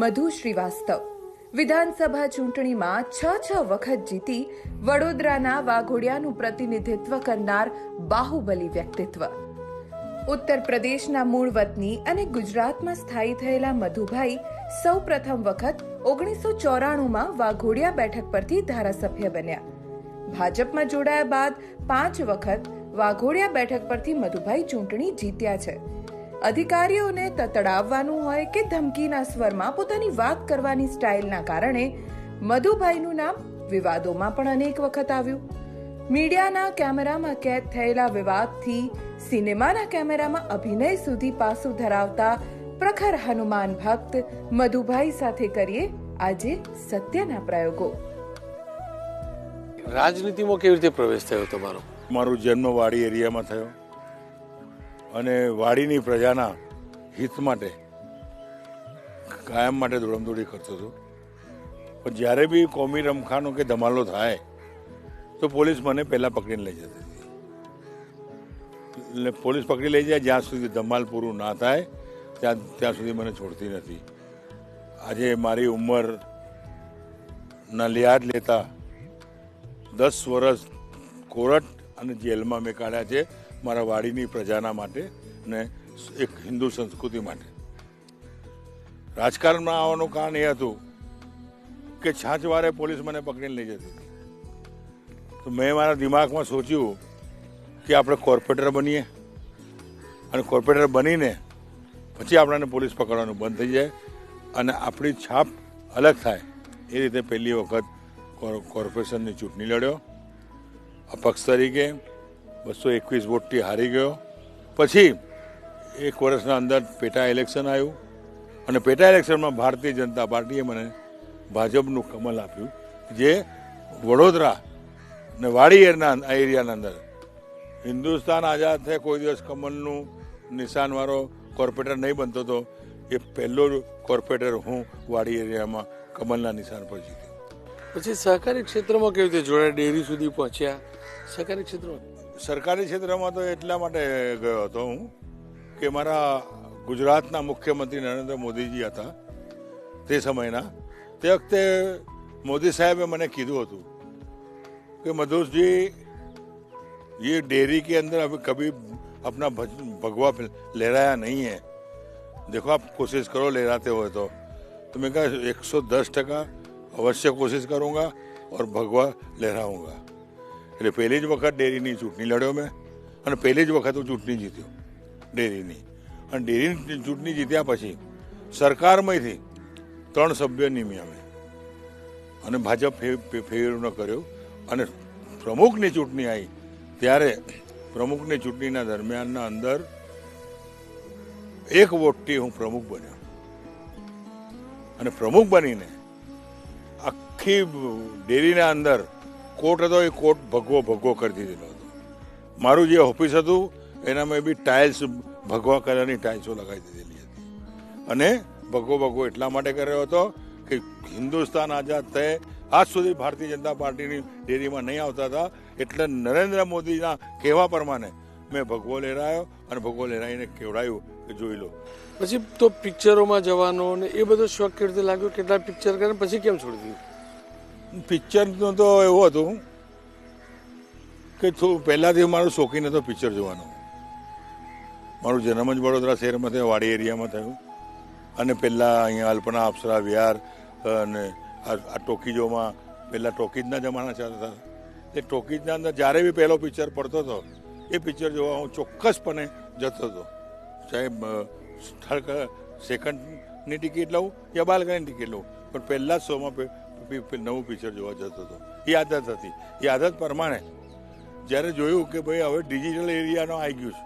મધુ શ્રીવાસ્તવ વિધાનસભા ચૂંટણીમાં 6 વખત જીતી વડોદરાના વાઘોડિયાનું પ્રતિનિધિત્વ કરનાર બાહુબલી વ્યક્તિત્વ. ઉત્તર પ્રદેશના મૂળ વતની અને ગુજરાતમાં સ્થાયી થયેલા મધુભાઈ સૌ પ્રથમ વખત 1994માં વાઘોડિયા બેઠક પરથી ધારાસભ્ય બન્યા. ભાજપમાં જોડાયા બાદ 5 વખત વાઘોડિયા બેઠક પરથી મધુભાઈ ચૂંટણી જીત્યા છે. અધિકારીઓને તતડાવવાનું હોય કે ધમકીના સ્વરમાં પોતાની વાત કરવાની સ્ટાઇલના કારણે મધુભાઈનું નામ વિવાદોમાં પણ અનેક વખત આવ્યું. મીડિયાના કેમેરામાં કેદ થયેલા વિવાદથી સિનેમાના કેમેરામાં અભિનય સુધી પાસું ધરાવતા પ્રખર હનુમાન ભક્ત મધુભાઈ સાથે કરીએ આજે સત્યના પ્રયોગો. રાજનીતિમાં કેવી રીતે પ્રવેશ થયો તમારો? મારો જન્મ વાડી એરિયામાં થયો અને વાડીની પ્રજાના હિત માટે કાયમ માટે દોડમદોડી કરતો હતો. પણ જ્યારે બી કોમી રમખાનો કે ધમાલો થાય તો પોલીસ મને પહેલાં પકડીને લઈ જતી હતી. એટલે પોલીસ પકડી લઈ જાય જ્યાં સુધી ધમાલ પૂરું ના થાય ત્યાં સુધી મને છોડતી નથી. આજે મારી ઉંમરના લિહાજ લેતા 10 વર્ષ કોર્ટ અને જેલમાં મેં કાઢ્યા છે મારા વાડીની પ્રજાના માટે અને એક હિન્દુ સંસ્કૃતિ માટે. રાજકારણમાં આવવાનું કારણ એ હતું કે છાંચવારે પોલીસ મને પકડીને લઈ જતી હતી. તો મેં મારા દિમાગમાં સોચ્યું કે આપણે કોર્પોરેટર બનીએ અને કોર્પોરેટર બનીને પછી આપણને પોલીસ પકડવાનું બંધ થઈ જાય અને આપણી છાપ અલગ થાય. એ રીતે પહેલી વખત કોર્પોરેશનની ચૂંટણી લડ્યો. અપક્ષ તરીકે 221 વોટથી હારી ગયો. પછી 1 વર્ષના અંદર પેટા ઇલેક્શન આવ્યું અને પેટા ઇલેક્શનમાં ભારતીય જનતા પાર્ટીએ મને ભાજપનું કમલ આપ્યું, જે વડોદરા ને વાડી એરિયાના અંદર હિન્દુસ્તાન આઝાદ થાય કોઈ દિવસ કમલનું નિશાનવાળો કોર્પોરેટર નહીં બનતો હતો. એ પહેલો કોર્પોરેટર હું વાડી એરિયામાં કમલના નિશાન પર જીત્યો. પછી સહકારી ક્ષેત્રમાં કેવી રીતે જોડાયા, ડેરી સુધી પહોંચ્યા? સહકારી ક્ષેત્રમાં સરકારી ક્ષેત્રમાં તો એટલા માટે ગયો હતો હું કે મારા ગુજરાતના મુખ્યમંત્રી નરેન્દ્ર મોદીજી હતા તે સમયના. તે વખતે મોદી સાહેબે મને કીધું હતું कि मधुष जी ये डेयरी के अंदर अभी कभी अपना भगवा लहराया नहीं है, देखो आप कोशिश करो लहराते हो तो मैं कहा 110% अवश्य कोशिश करूँगा और भगवा लहराऊँगा. એટલે પહેલી જ વખત ડેરીની ચૂંટણી લડ્યો મેં અને પહેલી જ વખત હું ચૂંટણી જીત્યો ડેરીની. અને ડેરીની ચૂંટણી જીત્યા પછી સરકારમાંથી 3 સભ્ય નિમ્યા મેં અને ભાજપ ફેરનો કર્યો. અને પ્રમુખની ચૂંટણી આવી ત્યારે પ્રમુખની ચૂંટણીના દરમિયાનના અંદર 1 વોટથી હું પ્રમુખ બન્યો અને પ્રમુખ બનીને આખી ડેરીના અંદર કોટ હતો એ કોટ ભગવો કરી દીધેલો હતો. મારું જે ઓફિસ હતું એનામાં બી ટાઇલ્સ ભગવા કલરની ટાઇલ્સો લગાવી દીધેલી હતી અને ભગવો એટલા માટે કર્યો હતો કે હિન્દુસ્તાન આઝાદ થયે આજ સુધી ભારતીય જનતા પાર્ટીની ડેરીમાં નહીં આવતા હતા. એટલે નરેન્દ્ર મોદીના કહેવા પ્રમાણે મેં ભગવો લહેરાયો અને ભગવો લહેરાઈને કેવડાયું કે જોઈ લો. પછી તો પિક્ચરોમાં જવાનો ને એ બધો શોખ કેવી રીતે લાગ્યો? કેટલા પિક્ચર કરે પછી કેમ છોડી દીધું? પિક્ચરનું તો એવું હતું કે પહેલાંથી મારો શોખીન હતો પિક્ચર જોવાનો. મારું જન્મ જ વડોદરા શહેરમાં થયો, વાડી એરિયામાં થયું અને પહેલાં અહીંયા અલ્પના અપ્સરા વિહાર અને આ ટોકીજોમાં પહેલાં ટોકીજના જમાના ચાલતા હતા. એ ટોકીજના અંદર જ્યારે બી પહેલો પિક્ચર પડતો હતો એ પિક્ચર જોવા હું ચોક્કસપણે જતો હતો. ચાહે સેકન્ડની ટિકિટ લઉં યા બાલ્કનીની ટિકિટ લઉં, પણ પહેલાં જ શોમાં નવું પિક્ચર જોવા જતો હતો. એ આદત હતી. એ આદત પ્રમાણે જ્યારે જોયું કે ભાઈ હવે ડિજિટલ એરિયાનો આવી ગયું છે.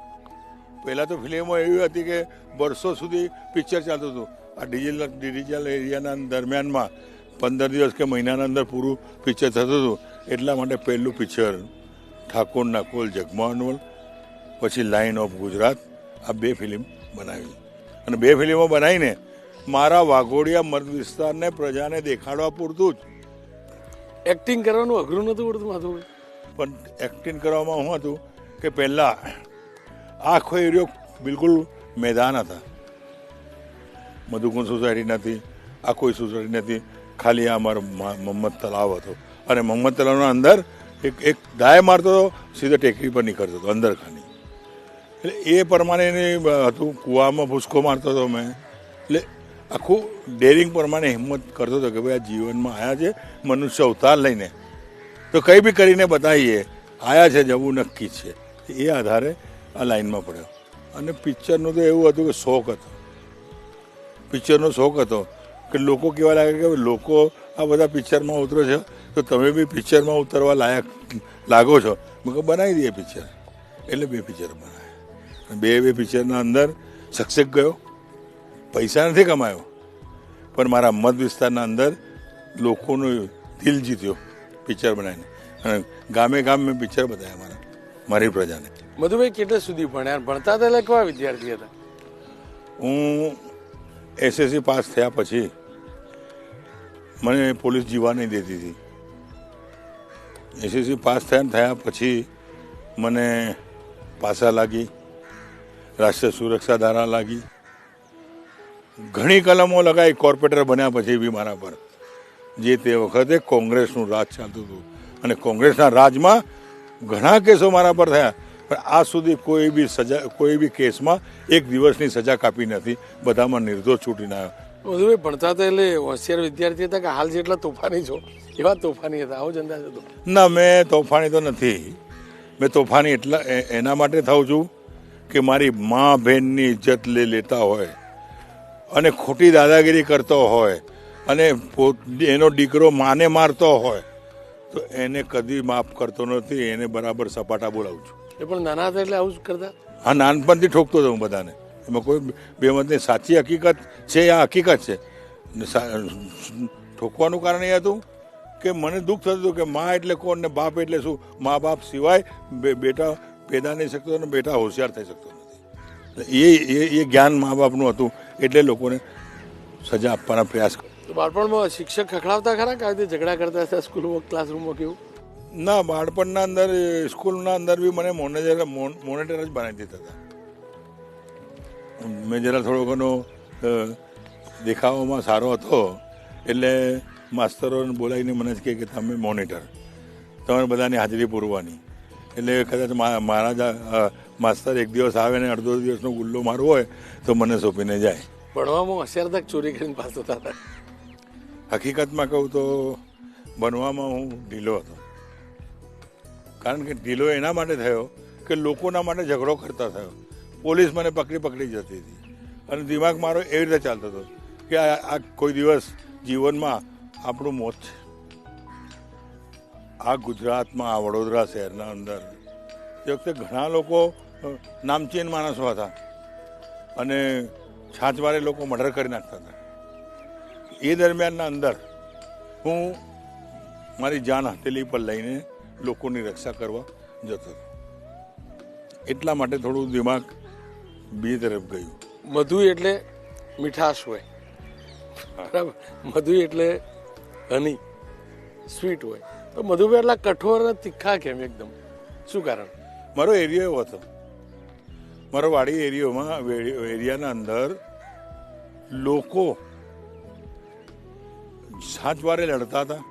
પહેલાં તો ફિલ્મો એવી હતી કે વર્ષો સુધી પિક્ચર ચાલતું હતું. આ ડિજિટલ એરિયાના દરમિયાનમાં 15 દિવસ કે મહિનાના અંદર પૂરું પિક્ચર થતું હતું. એટલા માટે પહેલું પિક્ચર ઠાકોરના કોલ જગમોહન, પછી લાઇન ઓફ ગુજરાત, આ 2 ફિલ્મ બનાવી અને 2 ફિલ્મો બનાવીને મારા વાઘોડિયા મત વિસ્તારને પ્રજાને દેખાડવા પૂરતું જ. એક્ટિંગ કરવાનું અઘરું નહોતું પડતું માથું? પણ એક્ટિંગ કરવામાં શું હતું કે પહેલાં આખો એરિયો બિલકુલ મેદાન હતા, મધુકુંજ સોસાયટી નથી, આ કોઈ સોસાયટી નથી, ખાલી આ અમારો મોહમ્મદ તલાવ હતો અને મોહમ્મદ તલાવના અંદર એક દાય મારતો હતો, સીધો ટેકરી પર નીકળતો હતો અંદર ખાલી. એટલે એ પ્રમાણે હતું. કૂવામાં ભૂસકો મારતો હતો મેં. એટલે આખું ડેરિંગ પ્રમાણે હિંમત કરતો હતો કે ભાઈ આ જીવનમાં આવ્યા છે મનુષ્ય અવતાર લઈને, તો કંઈ બી કરીને બતાવીએ, આવ્યા છે જવું નક્કી છે. એ આધારે આ લાઈનમાં પડ્યો. અને પિક્ચરનું તો એવું હતું કે શોખ હતો, પિક્ચરનો શોખ હતો કે લોકો કેવા લાગે કે લોકો આ બધા પિક્ચરમાં ઉતરો છે તો તમે બી પિક્ચરમાં ઉતરવા લાયક લાગો છો. મેં કહું બનાવી દઈએ પિક્ચર. એટલે 2 પિક્ચર બનાવ્યા. 2 પિક્ચરના અંદર સક્સેસ ગયો. પૈસા નથી કમાયો, પણ મારા મત વિસ્તારના અંદર લોકોનું દિલ જીત્યો પિક્ચર બનાવીને. અને ગામે ગામ મેં પિક્ચર બતાવ્યા મારી પ્રજાને. મધુભાઈ કેટલે સુધી ભણ્યા? ભણતા હતા એટલે કેવા વિદ્યાર્થી હતા? હું એસએસસી પાસ થયા પછી મને પોલીસ જીવા નહીં દેતી હતી. એસએસસી પાસ થયા પછી મને પાસા લાગી, રાષ્ટ્રીય સુરક્ષા ધારા લાગી, ઘણી કલમો લગાવી. કોર્પોરેટર બન્યા પછી બી મારા પર, જે તે વખતે કોંગ્રેસનું રાજ ચાલતું હતું અને કોંગ્રેસના રાજમાં ઘણા કેસો મારા પર થયા, પણ આજ સુધી કોઈ બી કેસમાં 1 દિવસની સજા કાપી નથી. બધામાં નિર્દોષ છૂટીને આવ્યો. મધુભાઈ ભણતા હતા એટલે હોશિયાર વિદ્યાર્થી હતા કે હાલ જેટલા તોફાની છો એવા તોફાની હતા? આવો જ અંદાજ હતો? ના, મેં તોફાની તો નથી. મેં તોફાની એના માટે થાઉં છું કે મારી મા બહેનની ઇજ્જત લેતા હોય અને ખોટી દાદાગીરી કરતો હોય અને એનો દીકરો માને મારતો હોય તો એને કદી માફ કરતો નથી. એને બરાબર સપાટા બોલાવું છું. એ પણ નાના હતા એટલે આવું જ કરતા? હા, નાનપણથી ઠોકતો હતો હું બધાને. એમાં કોઈ બેમતની સાચી હકીકત છે, આ હકીકત છે. ઠોકવાનું કારણ એ હતું કે મને દુઃખ થતું હતું કે મા એટલે કોણ ને બાપ એટલે શું. મા બાપ સિવાય બેટા પેદા નહીં શકતો અને બેટા હોશિયાર થઈ શકતો નથી. એ જ્ઞાન મા બાપનું હતું એટલે લોકોને સજા આપવાના પ્રયાસ. તો બાળપણમાં શિક્ષક ખખડાવતા ખરા કે આવી રીતે ઝઘડા કરતા હતા સ્કૂલમાં, ક્લાસરૂમમાં કેવું? ના, બાળપણના અંદર સ્કૂલના અંદર બી મને મોનિટર જ બનાવી દીધા હતા. મેં જરા થોડો ઘણો દેખાવામાં સારો હતો એટલે માસ્તરોને બોલાવીને મને જ કહે કે તમે મોનિટર, તમારે બધાની હાજરી પૂરવાની. એટલે કદાચ મારા જ માસ્તર એક દિવસ આવે ને અડધો દિવસનો ગુલ્લો મારવો હોય તો મને સોંપીને જાય. ભણવામાં હોશિયાર તક ચોરી કરીને પાસ થતા હતા? હકીકતમાં કહું તો બનવામાં હું ઢીલો હતો. કારણ કે ઢીલો એના માટે થયો કે લોકોના માટે ઝઘડો કરતા થયો. પોલીસ મને પકડી જતી હતી અને દિમાગ મારો એવી રીતે ચાલતો હતો કે આ કોઈ દિવસ જીવનમાં આપણું મોત છે. આ ગુજરાતમાં, આ વડોદરા શહેરના અંદર તે વખતે ઘણા લોકો નામચીન માણસો હતા અને છાંચવારે લોકો મર્ડર કરી નાખતા હતા. એ દરમિયાનના અંદર હું મારી જાન હથેલી પર લઈને લોકોની રક્ષા કરવા જતો હતો. એટલા માટે થોડું દિમાગ બે તરફ ગયું. મધુ એટલે મીઠાશ હોય, બરાબર? મધુ એટલે હની, સ્વીટ હોય. તો મધુભાઈ એટલા કઠોર અને તીખા કેમ એકદમ? શું કારણ? મારો એરિયો એવો હતો. મારો વાડી એરિયાના અંદર લોકો છાંચવારે લડતા હતા,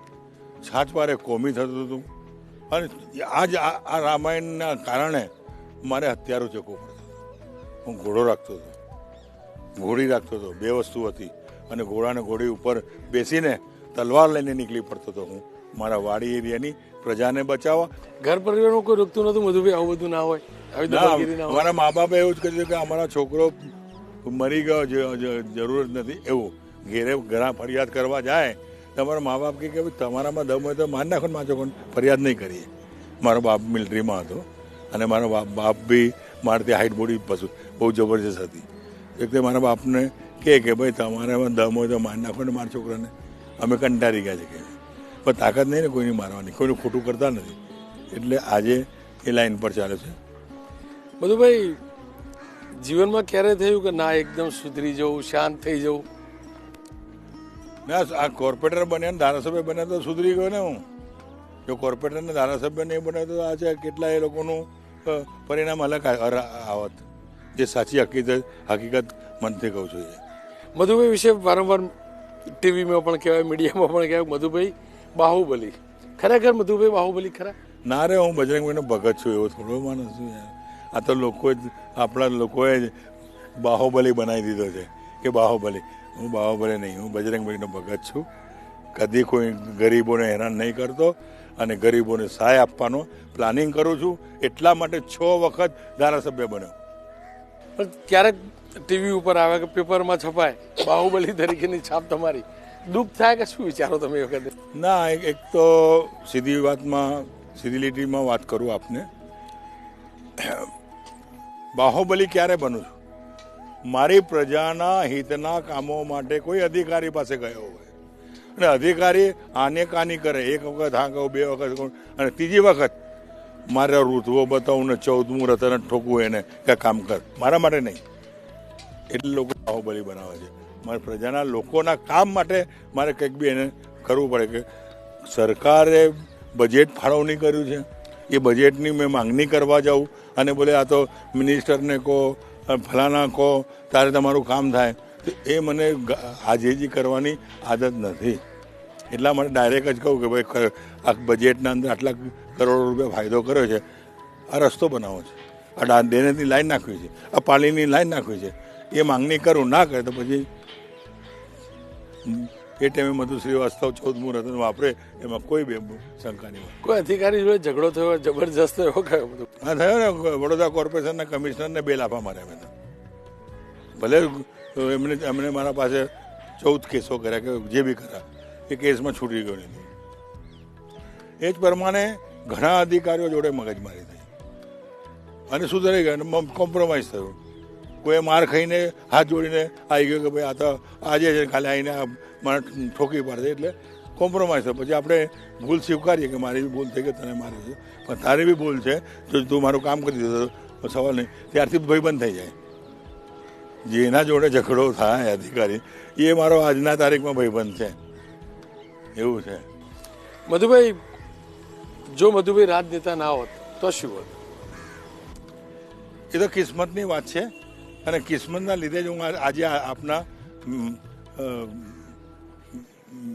છાંચવારે કોમી થતું હતું અને આ રામાયણના કારણે મારે હથિયારો ચકવું પડતું હતું. હું ઘોડો રાખતો હતો, ઘોડી રાખતો હતો. 2 વસ્તુ હતી અને ઘોડાને ઘોડી ઉપર બેસીને તલવાર લઈને નીકળી પડતો હતો હું મારા વાડી એરિયાની પ્રજાને બચાવવા. ઘર પરિવારનું કોઈ રોકતું નતું મધુભાઈ આવું બધું ના હોય? અમારા મા બાપે એવું જ કહ્યું કે અમારા છોકરો મરી ગયો, જરૂર જ નથી. એવું ઘણા ફરિયાદ કરવા જાય તમારા મા બાપ કે તમારામાં દમ હોય તો માર નાખો ને, મારા છોકરાને ફરિયાદ નહીં કરીએ. મારો બાપ મિલિટરીમાં હતો અને મારો બાપ બી મારે ત્યાં હાઈટ બોડી બહુ જબરજસ્ત હતી. એટલે મારા બાપને કે ભાઈ તમારામાં દમ હોય તો માર નાખો ને મારા છોકરાને. અમે કંટાળી ગયા છે કે પણ તાકાત નહીં ને કોઈની મારવાની, કોઈનું ખોટું કરતા નથી. એટલે આજે એ લાઈન પર ચાલે છે. મધુભાઈ જીવનમાં ક્યારે થયું કે ના એકદમ સુધરી જવું, શાંત થઈ જવું? ના, આ કોર્પોરેટર બન્યા ને ધારાસભ્ય બન્યા તો સુધરી ગયો ને હું. જો કોર્પોરેટર ને ધારાસભ્ય નહીં બન્યા તો આજે કેટલા એ લોકોનું પરિણામ અલગ આવત. જે સાચી હકીકત મનથી કહું છું. મધુભાઈ વિશે વારંવાર ટીવીમાં પણ કહેવાય, મીડિયામાં પણ કહેવાય મધુભાઈ બાહુબલી. ખરેખર મધુભાઈ બાહુબલી ખરા? ના રે, હું બજરંગભાઈનો ભગત છું એવો થોડો માણસ છું યાર. આ તો લોકોએ જ, આપણા લોકોએ જ બાહુબલી બનાવી દીધો છે કે બાહુબલી. હું બાહુબલી નહીં, હું બજરંગભાઈનો ભગત છું. કદી કોઈ ગરીબોને હેરાન નહીં કરતો અને ગરીબોને સહાય આપવાનો પ્લાનિંગ કરું છું. એટલા માટે 6 વખત ધારાસભ્ય બન્યો. પણ ક્યારેક ટીવી ઉપર આવે કે પેપરમાં છપાય બાહુબલી તરીકેની છાપ તમારી, દુઃખ થાય કે શું વિચારો તમે એ વખતે? ના, એક તો સીધી વાતમાં, સીધી લીટીમાં વાત કરું આપને, બાહુબલી ક્યારે બનું છું? મારી પ્રજાના હિતના કામો માટે કોઈ અધિકારી પાસે ગયો હોય અને અધિકારી આને કાની કરે, એક વખત હા કહું, 2 વખત કહું અને 3જી વખત મારે ઋતુઓ બતાવું ને 14મું રતન ઠોકવું એને કે કામ કર, મારા માટે નહીં. એટલે લોકો બાહુબલી બનાવે છે. મારા પ્રજાના લોકોના કામ માટે મારે કંઈક બી એને કરવું પડે. કે સરકારે બજેટ ફાળવણી કર્યું છે, એ બજેટની મેં માંગણી કરવા જાઉં અને બોલે આ તો મિનિસ્ટરને કહો, ફલાણા કહો ત્યારે તમારું કામ થાય, તો એ મને આજીજી કરવાની આદત નથી. એટલા માટે ડાયરેક્ટ જ કહું કે ભાઈ આ બજેટના અંદર આટલા કરોડો રૂપિયા ફાયદો કર્યો છે, આ રસ્તો બનાવો છે, આ ડ્રેનેજની લાઈન નાખવી છે, આ પાણીની લાઈન નાખવી છે, એ માંગણી કરું. ના કરે તો પછી એ ટાઈમે મધુ શ્રીવાસ્તવ 14મું રતન વાપરે, એમાં કોઈ બે શંકા નહીં. કોઈ અધિકારી જોડે ઝઘડો થયો જબરજસ્ત એવો કયો? હા થયો ને, વડોદરા કોર્પોરેશનના કમિશનરને બેલ આપવા માર્યા મેં. ભલે એમણે મારા પાસે 14 કેસો કર્યા કે જે બી કર્યા, એ કેસમાં છૂટી ગયો નથી. એ જ પ્રમાણે ઘણા અધિકારીઓ જોડે મગજમારી થઈ અને સુધરી ગયા, કોમ્પ્રોમાઇઝ થયું. કોઈ માર ખાઈને હાથ જોડીને આવી ગયો કે ભાઈ આ તો આજે છે, કાલે આવીને મને ઠોકી પાડે, એટલે કોમ્પ્રોમાઇઝ થયો. પછી આપણે ભૂલ સ્વીકારીએ કે મારી બી ભૂલ થઈ કે તને મારી છે, પણ તારી બી ભૂલ છે, જો તું મારું કામ કરી દીધો સવાલ નહીં. ત્યારથી ભય બંધ થઈ જાય. જેના જોડે ઝઘડો થાય અધિકારી, એ મારો આજના તારીખમાં ભાઈબંધ છે, એવું છે. મધુભાઈ, જો મધુભાઈ રાજનેતા ના હોત તો શું હોત? એ તો કિસ્મતની વાત છે અને કિસ્મતના લીધે જ હું આજે આપના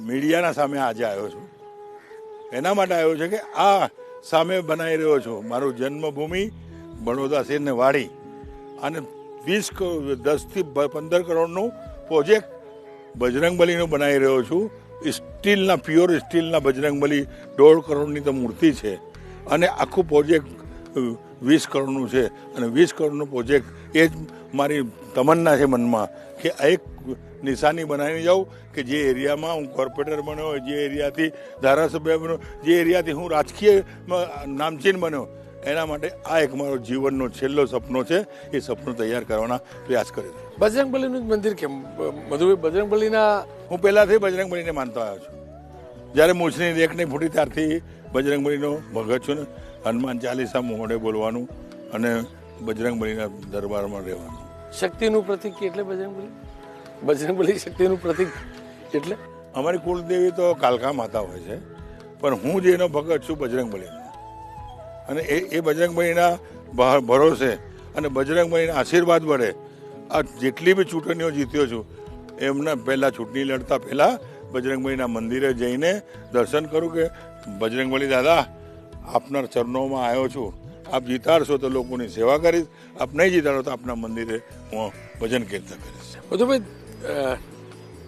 મીડિયાના સામે આજે આવ્યો છું. એના માટે આવ્યો છે કે આ સામે બનાવી રહ્યો છું મારું જન્મભૂમિ બડોદરા શહેરને વાળી, અને 10થી 15 કરોડનું પ્રોજેક્ટ બજરંગબલીનું બનાવી રહ્યો છું. સ્ટીલના, પ્યોર સ્ટીલના બજરંગબલી 1.5 કરોડની તો મૂર્તિ છે અને આખું પ્રોજેક્ટ 20 કરોડનું છે. અને 20 કરોડનું પ્રોજેક્ટ એ જ મારી તમન્ના છે મનમાં કે એક નિશાની બનાવીને જાઉં કે જે એરિયામાં હું કોર્પોરેટર બન્યો, જે એરિયાથી ધારાસભ્ય બન્યો, જે એરિયાથી હું રાજકીય નામચીન બન્યો, એના માટે આ એક મારો જીવનનો છેલ્લો સપનો છે. એ સપનું તૈયાર કરવાના પ્રયાસ કર્યો. બજરંગબલીનું જ મંદિર કેમ મધુભાઈ? બજરંગબલીના હું પહેલાંથી બજરંગબલીને માનતો આવ્યો છું. જ્યારે મૂછની રેખ નહીં ફૂટી ત્યારથી બજરંગબલીનો ભગત છું ને. હનુમાન ચાલીસા મોઢે બોલવાનું અને બજરંગબલીના દરબારમાં રહેવાનું. શક્તિનું પ્રતીક એટલે બજરંગબલી? બજરંગબલી શક્તિનું પ્રતીક એટલે? અમારી કુળદેવી તો કાલકા માતા હોય છે, પણ હું જેનો ભગત છું બજરંગબલીનો, અને એ બજરંગબલીના ભરોસે અને બજરંગબલીના આશીર્વાદ વડે આ જેટલી બી ચૂંટણીઓ જીત્યો છું, એમના પહેલાં ચૂંટણી લડતા પહેલાં બજરંગબલીના મંદિરે જઈને દર્શન કરું કે બજરંગબલી દાદા, આપના ચરણોમાં આવ્યો છું, આપ જીતાડશો તો લોકોની સેવા કરીશ, આપ નહીં જીતાડો તો આપના મંદિરે હું ભજન કીર્તન કરીશ. મધુભાઈ,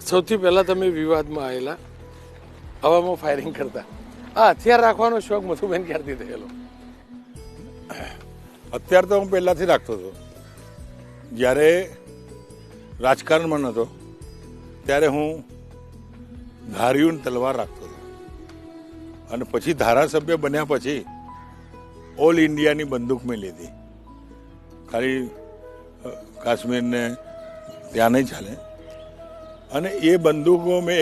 સૌથી પહેલાં તમે વિવાદમાં આવેલા, હવામાં ફાયરિંગ કરતા, આ હથિયાર રાખવાનો શોખ મધુભાઈ ક્યારથી થયેલો? અત્યારે તો હું પહેલાંથી રાખતો હતો. જ્યારે રાજકારણમાં નહોતો ત્યારે હું ધાર્યું તલવાર રાખતો હતો, અને પછી ધારાસભ્ય બન્યા પછી ઓલ ઇન્ડિયાની બંદૂક મેં લીધી. ખાલી કાશ્મીરને ત્યાં નહીં ચાલે. અને એ બંદૂકો મેં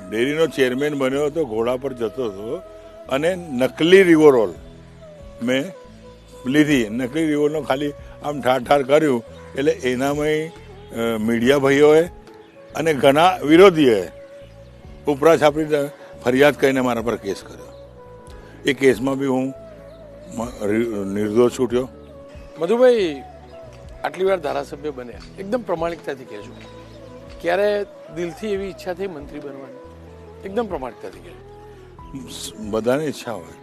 ડેરીનો ચેરમેન બન્યો હતો, ઘોડા પર જતો હતો, અને નકલી રિવોલ્વર મેં લીધી. નકલી રિવોલ્વરનો ખાલી આમ ઠાર ઠાર કર્યું એટલે એનામાં મીડિયા ભાઈઓએ અને ઘણા વિરોધીઓએ ઉપરા છાપરી ફરિયાદ કરીને મારા પર કેસ કર્યો. એ કેસમાં બી હું નિર્દોષ છૂટ્યો. મધુભાઈ, આટલી વાર ધારાસભ્ય બન્યા, એકદમ પ્રમાણિકતાથી કહેજો, ક્યારે દિલથી એવી ઈચ્છા થઈ મંત્રી બનવાની એકદમ પ્રમાણિકતાથી કે બધાની ઈચ્છા હોય,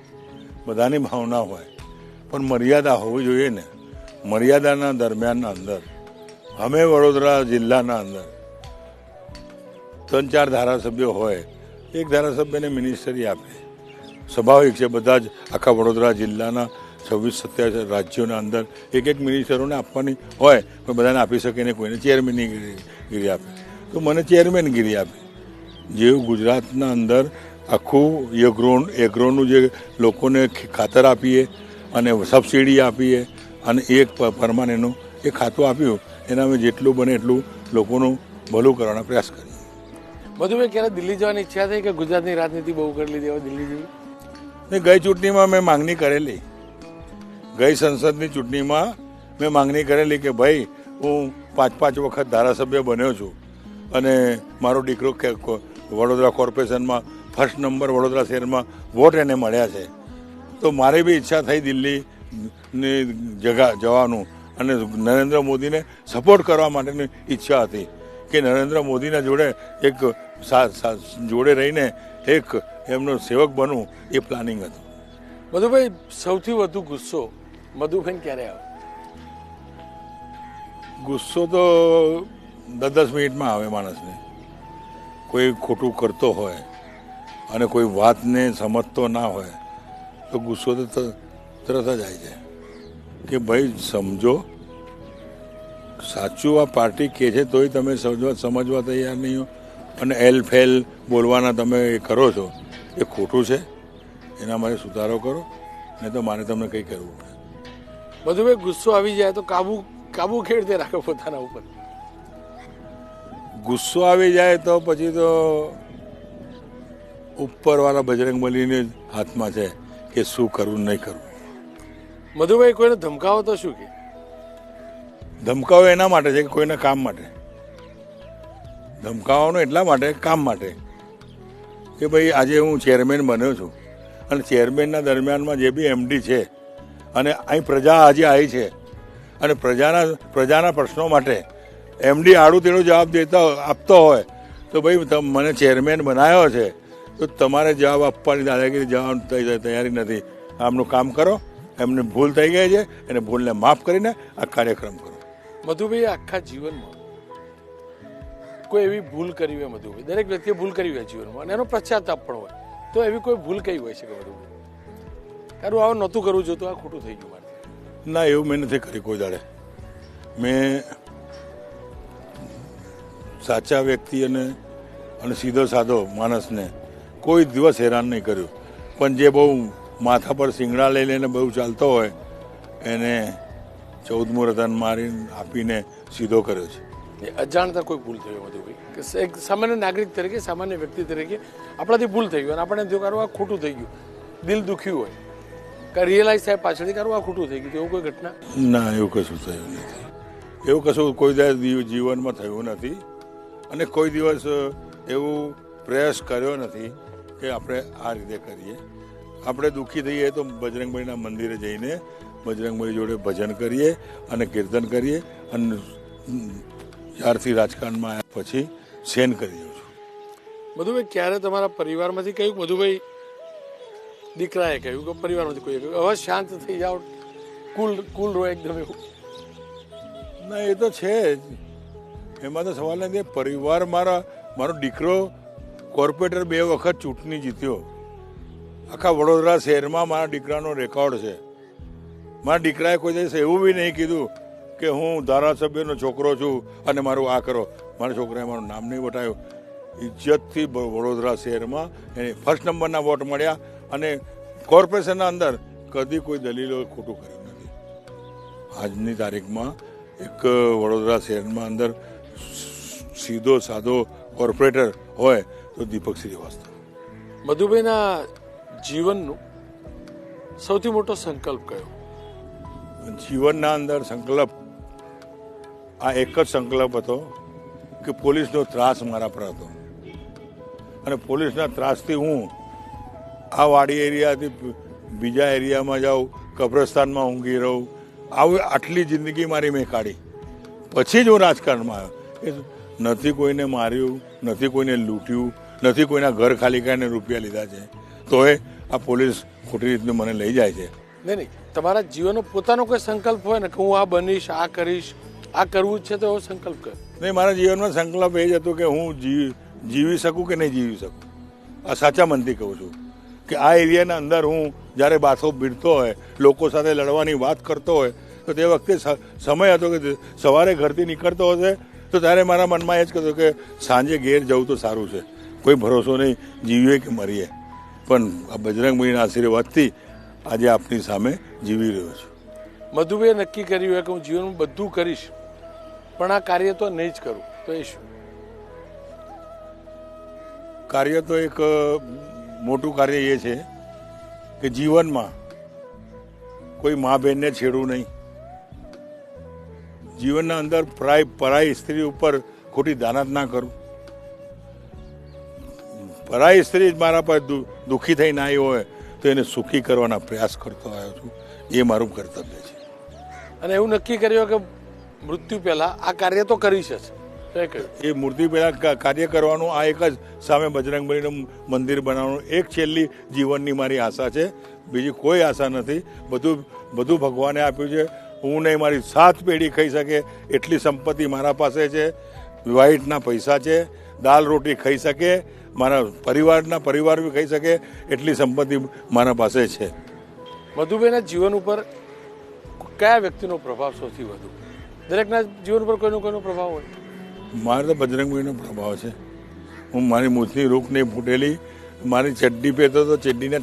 બધાની ભાવના હોય, પણ મર્યાદા હોવી જોઈએ ને. મર્યાદાના દરમિયાનના અંદર અમે વડોદરા જિલ્લાના અંદર 3-4 ધારાસભ્યો હોય, એક ધારાસભ્યને મિનિસ્ટરી આપે. સ્વાભાવિક છે, બધા જ આખા વડોદરા જિલ્લાના 26-27 રાજ્યોના અંદર એક મિનિસ્ટરોને આપવાની હોય, પણ બધાને આપી શકે ને કોઈને ચેરમેનગીરી આપે. તો મને ચેરમેનગીરી આપે. જેવું ગુજરાતના અંદર આખું એગ્રોનું જે લોકોને ખાતર આપીએ અને સબસિડી આપીએ અને એક પરમાનેનું એ ખાતું આપ્યું, એના અમે જેટલું બને એટલું લોકોનું ભલું કરવાનો પ્રયાસ કરીએ. મધુભાઈ, ક્યારે દિલ્હી જવાની ઈચ્છા થઈ કે ગુજરાતની રાજનીતિ બહુ કરી લીધી હવે દિલ્હી જેવી? ને ગઈ ચૂંટણીમાં મેં માંગણી કરેલી, ગઈ સંસદની ચૂંટણીમાં મેં માંગણી કરેલી કે ભાઈ હું 5 વખત ધારાસભ્ય બન્યો છું અને મારો દીકરો વડોદરા કોર્પોરેશનમાં ફર્સ્ટ નંબર વડોદરા શહેરમાં વોટ એને મળ્યા છે. તો મારી બી ઈચ્છા થઈ દિલ્હીની જવાનું અને નરેન્દ્ર મોદીને સપોર્ટ કરવા માટેની ઈચ્છા હતી કે નરેન્દ્ર મોદીના જોડે એક જોડે રહીને એક એમનો સેવક બનવું, એ પ્લાનિંગ હતું. મધુભાઈ, સૌથી વધુ ગુસ્સો મધુભાઈ ક્યારે આવે? ગુસ્સો તો 10 મિનિટમાં આવે માણસને. કોઈ ખોટું કરતો હોય અને કોઈ વાતને સમજતો ના હોય તો ગુસ્સો તો તરત જ આવી જાય કે ભાઈ સમજો, સાચું આ પાર્ટી કહે છે તોય તમે સમજવા તૈયાર નહીં હો અને એલફેલ બોલવાના તમે એ કરો છો, એ ખોટું છે. એના માટે સુધારો કરો, નહીં તો મારે તમને કંઈ કરવું પડે. મધુભાઈ, ગુસ્સો આવી જાય તો કાબુ કેવી રીતે રાખો પોતાના ઉપર? ગુસ્સો આવી જાય તો પછી તો ઉપરવાળા બજરંગબલીને હાથમાં છે કે શું કરવું નહીં કરવું. મધુભાઈ, કોઈને ધમકાવો તો શું કે? ધમકાવો એના માટે છે કે કોઈના કામ માટે. ધમકાવવાનું એટલા માટે, કામ માટે કે ભાઈ આજે હું ચેરમેન બન્યો છું અને ચેરમેનના દરમિયાનમાં જે બી એમડી છે અને અહીં પ્રજા આજે આવી છે અને પ્રજાના પ્રશ્નો માટે એમડી આડું તેડું જવાબ આપતો હોય તો ભાઈ મને ચેરમેન બનાવ્યો છે તો તમારે જવાબ આપવાની દાદાગીરી જવાની તૈયારી નથી. આમનું કામ કરો, એમને ભૂલ થઈ ગઈ છે એને ભૂલને માફ કરીને આ કાર્યક્રમ કરો. મધુભાઈ, આખા જીવનમાં કોઈ એવી ભૂલ કરી હોય મધુભાઈ, દરેક વ્યક્તિએ ભૂલ કરી હોય જીવનમાં અને એનો પશ્ચાતાપ પણ હોય, તો એવી કોઈ ભૂલ કઈ હોય છે કે મધુભાઈ તારું આવું નહોતું કરવું જોતું, આ ખોટું થઈ ગયું મારે? ના, એવું મેં નથી કરી કોઈ દાડે. મેં સાચા વ્યક્તિ અને સીધો સાધો માણસને કોઈ દિવસ હેરાન નહીં કર્યું, પણ જે બહુ માથા પર શિંગડા લઈ લઈને બહુ ચાલતો હોય એને 14મું રતન મારીને આપીને સીધો કર્યો છે. એ અજાણતા કોઈ ભૂલ થઈ હોય મધુભાઈ, કે એક સામાન્ય નાગરિક તરીકે, સામાન્ય વ્યક્તિ તરીકે આપણાથી ભૂલ થઈ ગયું અને આપણે જો કારું આ ખોટું થઈ ગયું, દિલ દુખ્યું હોય કે રિયલાઇઝ થાય પાછળથી કારું આ ખોટું થઈ ગયું, એવું કોઈ ઘટના? ના, એવું કશું થયું નથી. એવું કશું કોઈ જીવનમાં થયું નથી અને કોઈ દિવસ એવું પ્રયાસ કર્યો નથી કે આપણે આ રીતે કરીએ. આપણે દુઃખી થઈએ તો બજરંગબલીના મંદિરે જઈને બજરંગબલી જોડે ભજન કરીએ અને કીર્તન કરીએ અને જ્યારથી રાજકારણમાં આવ્યા પછી સેન કરી દઉં છું. મધુભાઈ, ક્યારે તમારા પરિવારમાંથી કહ્યું મધુભાઈ, દીકરાએ કહ્યું કે પરિવારમાંથી કોઈ કહ્યું હવે શાંત થઈ જાઓ, કુલ રહો એકદમ, એવું? ના, એ તો છે જ, એમાં તો સવાલ નથી. પરિવાર મારો દીકરો કોર્પોરેટર 2 વખત ચૂંટણી જીત્યો. આખા વડોદરા શહેરમાં મારા દીકરાનો રેકોર્ડ છે. મારા દીકરાએ કોઈ દિવસ એવું બી નહીં કીધું કે હું ધારાસભ્યનો છોકરો છું અને મારું આ કરો. મારા છોકરાએ મારું નામ નહીં બતાવ્યું. ઇજ્જતથી વડોદરા શહેરમાં એને ફર્સ્ટ નંબરના વોટ મળ્યા અને કોર્પોરેશનના અંદર કદી કોઈ દલીલો ખોટું કર્યું નથી. આજની તારીખમાં એક વડોદરા શહેરમાં અંદર સીધો સાધો કોર્પોરેટર હોય તો દીપક શ્રીવાસ્તવ. મધુભાઈના જીવનનો સૌથી મોટો સંકલ્પ કયો? જીવનના અંદર સંકલ્પ આ એક જ સંકલ્પ હતો કે પોલીસનો ત્રાસ મારા પર હતો અને પોલીસના ત્રાસથી હું આ વાડી એરિયાથી બીજા એરિયામાં જાઉં, કબ્રસ્તાનમાં ઊંઘી રહું. આટલી જિંદગી મારી મેં કાઢી. પછી જ હું રાજકારણમાં આવ્યો. નથી કોઈને માર્યું, નથી કોઈને લૂંટ્યું, નથી કોઈના ઘર ખાલી કરીને રૂપિયા લીધા છે, તોય આ પોલીસ ખોટી રીતનું મને લઈ જાય છે. નહીં નહીં, તમારા જીવનનો પોતાનો કોઈ સંકલ્પ હોય ને કે હું આ બનીશ, આ કરીશ, આ કરવું જ છે, તો એવો સંકલ્પ કર. નહીં, મારા જીવનમાં સંકલ્પ એ જ હતો કે હું જીવી શકું કે નહીં જીવી શકું. આ સાચા મનથી કહું છું કે આ એરિયાના અંદર હું જ્યારે બાથો ભીડતો હોય, લોકો સાથે લડવાની વાત કરતો હોય, તો તે વખતે સમય હતો કે સવારે ઘરથી નીકળતો હશે તો ત્યારે મારા મનમાં એ જ કહેતો કે સાંજે ઘેર જવું તો સારું છે, કોઈ ભરોસો નહીં જીવીએ કે મરીએ. પણ આ બજરંગબલીના આશીર્વાદથી આજે આપની સામે જીવી રહ્યો છું. મધુભાઈએ નક્કી કર્યું હોય કે હું જીવનમાં બધું કરીશ પણ આ કાર્ય તો નહીં જ કરું, તો એ શું? કાર્ય તો એક મોટું કાર્ય એ છે કે જીવનમાં કોઈ મા બહેનને છેડવું નહીં. જીવનના અંદર પરાઈ સ્ત્રી ઉપર ખોટી દાનત ના કરું. પરાઈ સ્ત્રી મારા પર દુઃખી થઈને આવી હોય તો એને સુખી કરવાના પ્રયાસ કરતો આવ્યો છું. એ મારું કર્તવ્ય છે. અને એવું નક્કી કર્યું કે મૃત્યુ પહેલા આ કાર્ય તો કરીશ જ. એ મૂર્તિ પહેલા કાર્ય કરવાનું, આ એક જ સામે બજરંગબલીનું મંદિર બનાવવાનું એક છેલ્લી જીવનની મારી આશા છે. બીજી કોઈ આશા નથી. બધું ભગવાને આપ્યું છે. હું નહીં, મારી 7 પેઢી ખાઈ શકે એટલી સંપત્તિ મારા પાસે છે. વિવાહિતના પૈસા છે, દાલ રોટી ખાઈ શકે, મારા પરિવાર બી ખાઈ શકે એટલી સંપત્તિ મારા પાસે છે. મધુભાઈના જીવન ઉપર કયા વ્યક્તિનો પ્રભાવ સૌથી વધુ? દરેકના જીવન ઉપર કોઈનો પ્રભાવ હોય. મારે તો બજરંગબલીનો પ્રભાવ છે. હું મારી મૂછની રૂખ નહીં ફૂટેલી, મારી ચડ્ડી પહેરતો હતો, ચડ્ડીને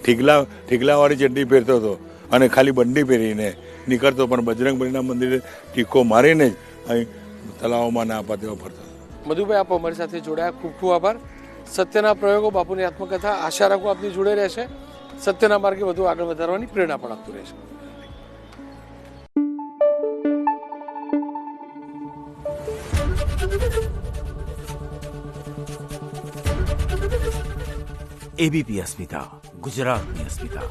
ઠીકલાવાળી ચડ્ડી પહેરતો હતો અને ખાલી બંડી પહેરીને નીકળતો, પણ બજરંગબલીના મંદિરે ટીકો મારીને જ અહીં તલાવમાં ના આપા તેવા ફરતો. મધુભાઈ, આપ અમારી સાથે જોડાયા, ખૂબ ખૂબ આભાર. સત્યના પ્રયોગો, બાપુની આત્મકથા, આશા રાખું આપની જોડે રહેશે. સત્યના માર્ગે વધુ આગળ વધારવાની પ્રેરણા પણ આપતું રહેશે. એબીપી અસ્મિતા, ગુજરાતની અસ્મિતા.